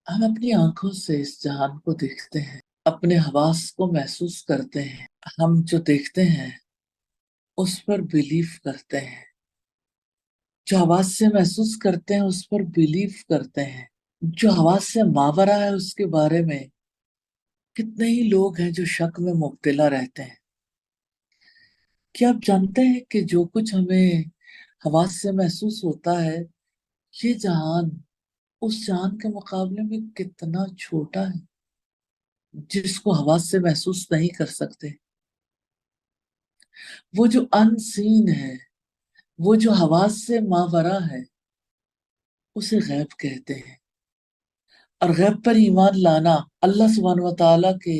हम अपनी आंखों से इस जहान को देखते हैं, अपने हवास को महसूस करते हैं। हम जो देखते हैं उस पर बिलीव करते हैं, जो हवास से महसूस करते हैं उस पर बिलीव करते हैं। जो हवास से मावरा है उसके बारे में कितने ही लोग हैं जो शक में मुब्तला रहते हैं। क्या आप जानते हैं कि जो कुछ हमें हवास से महसूस होता है, ये जहान उस जहान के मुकाबले में कितना छोटा है, जिसको हवास से महसूस नहीं कर सकते। वो जो अनसीन है, वो जो हवास से मावरा है, उसे गैब कहते हैं। और गैब पर ईमान लाना अल्लाह सुब्हानहू व तआला के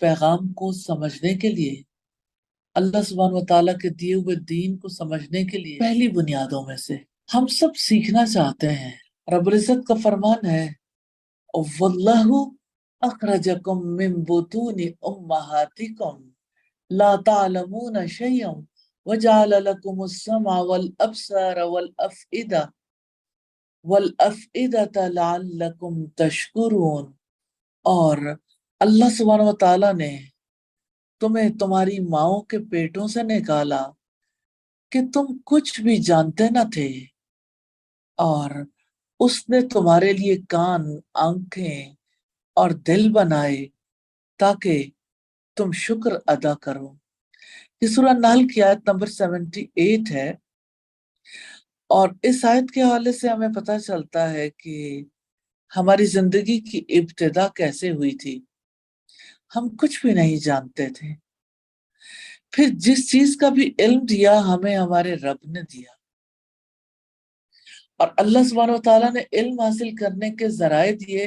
पैगाम को समझने के लिए, अल्लाह सुब्हानहू व तआला के दिए हुए दीन को समझने के लिए पहली बुनियादों में से हम सब सीखना चाहते हैं। रब्बुल इज्जत का फरमान है, वल्लाहु अखरजकुम मिन बुतूनि उम्महातिकुम ला तालमून शयअन वजअल लकुमुस समा वल अब्सार वल अफइदता लअल्लकुम तशकुरून। और अल्लाह सुब्हानहू व तआला ने तुम्हें तुम्हारी माओं के पेटों से निकाला कि तुम कुछ भी जानते न थे, और उसने तुम्हारे लिए कान, आंखें और दिल बनाए ताकि तुम शुक्र अदा करो। ये सूरह नहल की आयत नंबर 78 है। और इस आयत के हवाले से हमें पता चलता है कि हमारी जिंदगी की इब्तिदा कैसे हुई थी। हम कुछ भी नहीं जानते थे, फिर जिस चीज का भी इल्म दिया हमें हमारे रब ने दिया। और अल्लाह सुब्हानहू व तआला ने इल्म हासिल करने के जराए दिए,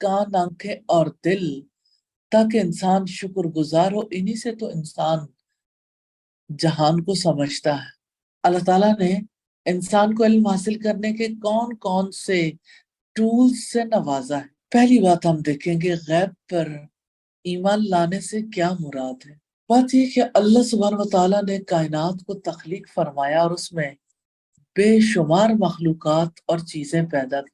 कान, आंखें और दिल, ताकि इंसान शुक्रगुजार हो। इन्हीं से तो इंसान जहान को समझता है। अल्लाह ताला ने इंसान को इल्म हासिल करने के कौन कौन से टूल्स से नवाजा है। पहली बात हम देखेंगे, गैब पर ईमान लाने से क्या मुराद है। बात यह कि अल्लाह सुब्हानहू व तआला ने कायनात को तख्लीक फरमाया और उसमें बेशुमार मखलूकात और चीजें पैदा की।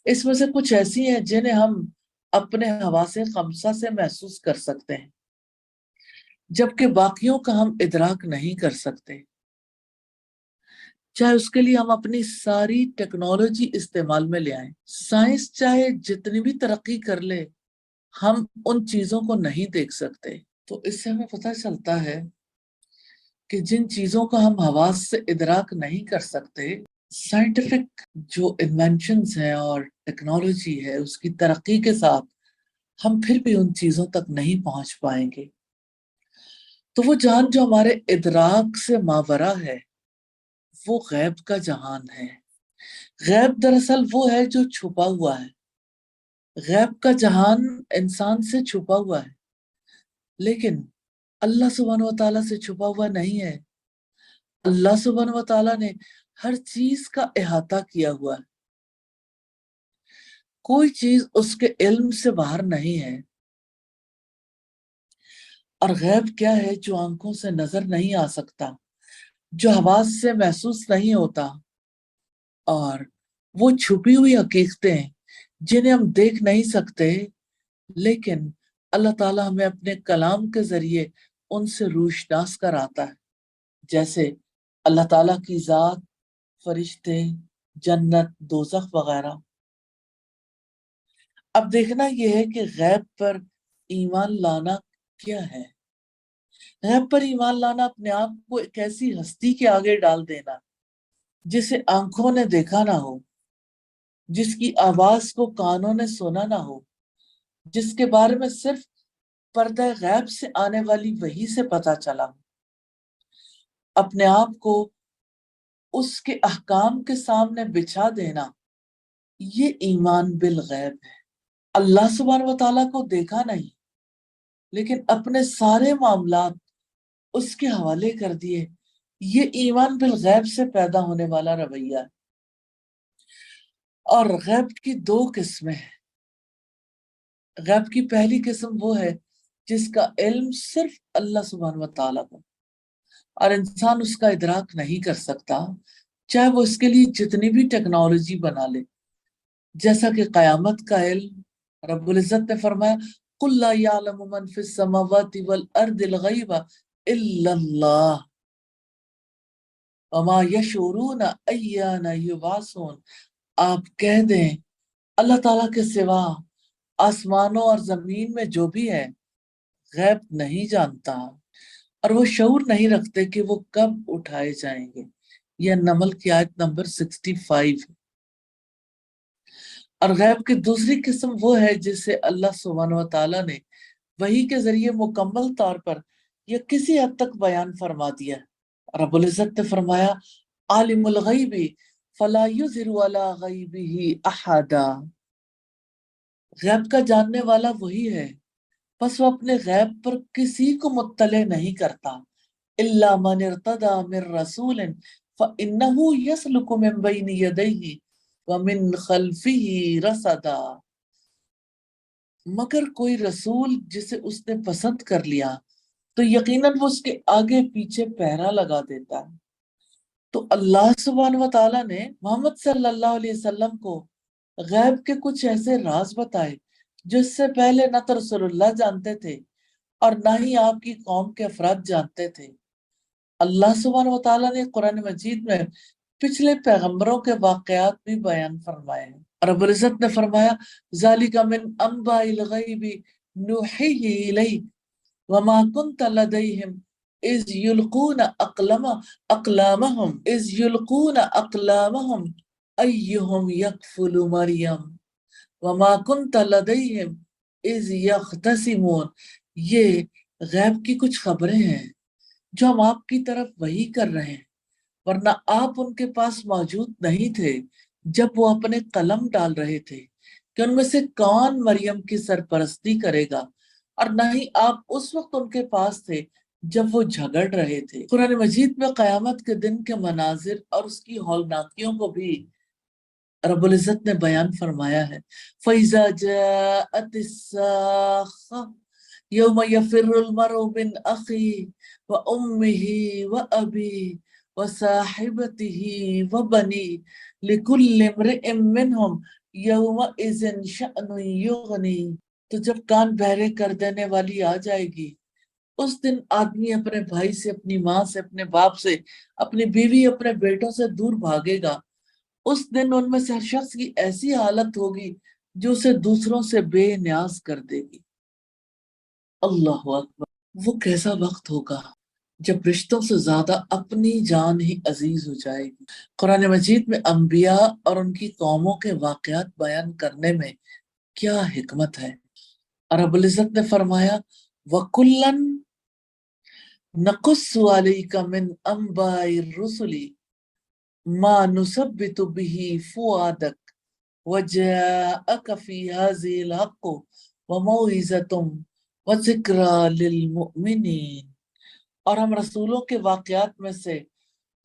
इसमें से कुछ ऐसी हैं जिन्हें हम अपने हवासे खमसा से महसूस कर सकते हैं, जबकि बाकियों का हम इदराक नहीं कर सकते। चाहे उसके लिए हम अपनी सारी टेक्नोलॉजी इस्तेमाल में ले आए, साइंस चाहे जितनी भी तरक्की कर ले, हम उन चीजों को नहीं देख सकते। तो इससे हमें पता चलता है कि जिन चीजों का हम हवास से इदराक नहीं कर सकते, साइंटिफिक जो इन्वेंशंस हैं और टेक्नोलॉजी है, उसकी तरक्की के साथ हम फिर भी उन चीजों तक नहीं पहुंच पाएंगे। तो वो जहान जो हमारे इदराक से मावरा है, वो गैब का जहान है। गैब दरअसल वो है जो छुपा हुआ है। गैब का जहान इंसान से छुपा हुआ है, लेकिन अल्लाह सुब्हानहू व तआला से छुपा हुआ नहीं है। अल्लाह सुब्हानहू व तआला ने हर चीज का इहाता किया हुआ है। कोई चीज उसके इल्म से बाहर नहीं है। और गैब क्या है? जो आंखों से नजर नहीं आ सकता, जो हवास से महसूस नहीं होता, और वो छुपी हुई हकीकतें जिन्हें हम देख नहीं सकते, लेकिन अल्लाह ताला हमें अपने कलाम के जरिए उनसे रूशनास कराता है। जैसे अल्लाह ताला की जात, फरिश्ते, जन्नत, दोजख वगैरह। अब देखना यह है कि गैब पर ईमान लाना क्या है। गैब पर ईमान लाना अपने आप को एक ऐसी हस्ती के आगे डाल देना जिसे आंखों ने देखा ना हो, जिसकी आवाज को कानों ने सुना ना हो, जिसके बारे में सिर्फ पर्दा गैब से आने वाली वही से पता चला हो। अपने आप को उसके अहकाम के सामने बिछा देना, ये ईमान बिल गैब है। अल्लाह सुब्हानहू व तआला को देखा नहीं, लेकिन अपने सारे मामलात उसके हवाले कर दिए, ये ईमान बिल गैब से पैदा होने वाला रवैया है। और गैब की दो किस्में हैं। गैब की पहली किस्म वो है जिसका इल्म सिर्फ अल्लाह सुब्हानहू व तआला को, और इंसान उसका इदराक नहीं कर सकता, चाहे वो इसके लिए जितनी भी टेक्नोलॉजी बना ले। जैसा कि कयामत का इल्म रब्बुल इज्जत ने फरमाया कुल ला यअलमु मन फिस समावाति वल अर्दिल गैबा इल्लल्लाह वमा यशउरूना अय्याना युबासून। आप कह दें अल्लाह ताला के सिवा आसमानों और जमीन में जो भी है गैब नहीं जानता और वो शऊर नहीं रखते कि वो कब उठाए जाएंगे। यह नमल की आयत नंबर 65 है। और गैब की दूसरी किस्म वो है जिसे अल्लाह सुब्हानहू व तआला ने वही के जरिए मुकम्मल तौर पर या किसी हद तक बयान फरमा दिया। रब्बुल इज्जत ने फरमाया आलिमुल गैबी फला युज़िरु अला गैबिही अहदा। गैब का जानने वाला वही है, बस वो अपने गैब पर किसी को मुत्तले नहीं करता। इल्ला मन इर्तदा मिर रसूलिन फइन्नहु यसलुकु मिन बैनि यदैहि व मिन खल्फिही रसदा। मगर कोई रसूल जिसे उसने पसंद कर लिया तो यकीनन वो उसके आगे पीछे पहरा लगा देता है। तो अल्लाह सुब्हानहू व तआला ने मोहम्मद सल्लल्लाहु अलैहि वसल्लम को गैब के कुछ ऐसे राज बताए जो इससे पहले न तो रसूलुल्लाह जानते थे और न ही आपकी कौम के अफराद जानते थे। अल्लाह सुब्हानहू व तआला ने कुरान मजीद में पिछले पैगंबरों के वाकयात भी बयान फरमाए हैं। रब्बुल इज्जत ने फरमाया ज़ालिका मिन अंबाइल गैबी नुहीही इलैक वमा कुन्त लदैहिम इज़ युल्कून अक़लामहुम अय्युहुम यकफुलु मरियम वमा कुन्त लदैहिम इज़ यख्तसिमून। ये गैब की कुछ खबरें हैं जो हम आपकी तरफ वही कर रहे हैं, वरना आप उनके पास मौजूद नहीं थे जब वो अपने कलम डाल रहे थे कि उनमें से कौन मरियम की सरपरस्ती करेगा, और न ही आप उस वक्त उनके पास थे जब वो झगड़ रहे थे। कुरान मजीद में कयामत के दिन के मनाजिर और उसकी हौलनाकियों को भी रब्बुल इज्जत ने बयान फरमाया है। फैज़ा जाअतिस्साख़्ख़ा यौम यफ़िर्रुल मरउ मिन अख़ी व उम्मिही व अबीही व साहिबतिही व बनी लिकुल्लि इम्रिइन मिनहुम यौमइज़िन शअनुन युग़नी। तो जब कान बहरे कर देने वाली आ जाएगी, उस दिन आदमी अपने भाई से, अपनी माँ से, अपने बाप से, अपनी बीवी, अपने बेटों से दूर भागेगा। उस दिन उनमें से हर शख्स की ऐसी हालत होगी जो उसे दूसरों से बेनियाज कर देगी। अल्लाह अकबर। वो कैसा वक्त होगा जब रिश्तों से ज्यादा अपनी जान ही अजीज हो जाएगी। कुरान मजीद में अंबिया और उनकी कौमों के वाकयात बयान करने में क्या हिकमत है। रब्बुल इज्जत ने फरमाया वकुल्लन नकुस्सु अलैका मिन अंबाइर रुसुली मा नुसब्बितु बिही फुआदक वजाअक फी हाज़िल हक़्क़ु व मौइज़तुम व ज़िक्रा लिल मुमिनीन। और हम रसूलों के वाकयात में से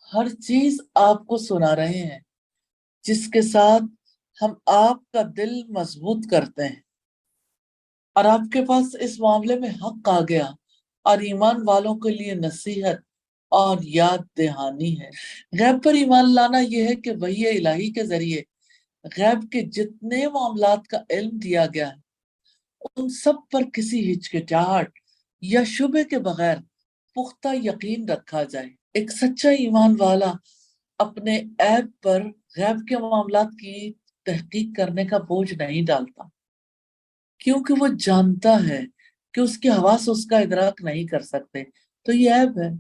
हर चीज आपको सुना रहे हैं जिसके साथ हम आपका दिल मजबूत करते हैं, और आपके पास इस मामले में हक आ गया और ईमान वालों के लिए नसीहत और याद दहानी है। गैब पर ईमान लाना यह है कि वही इलाही के जरिए गैब के जितने मामलात का इल्म दिया गया है उन सब पर किसी हिचकिचाहट या शुबे के बगैर पुख्ता यकीन रखा जाए। एक सच्चा ईमान वाला अपने ऐब पर गैब के मामलात की तहकीक करने का बोझ नहीं डालता, क्योंकि वो जानता है कि उसके हवास उसका इदराक नहीं कर सकते, तो ये ऐब है।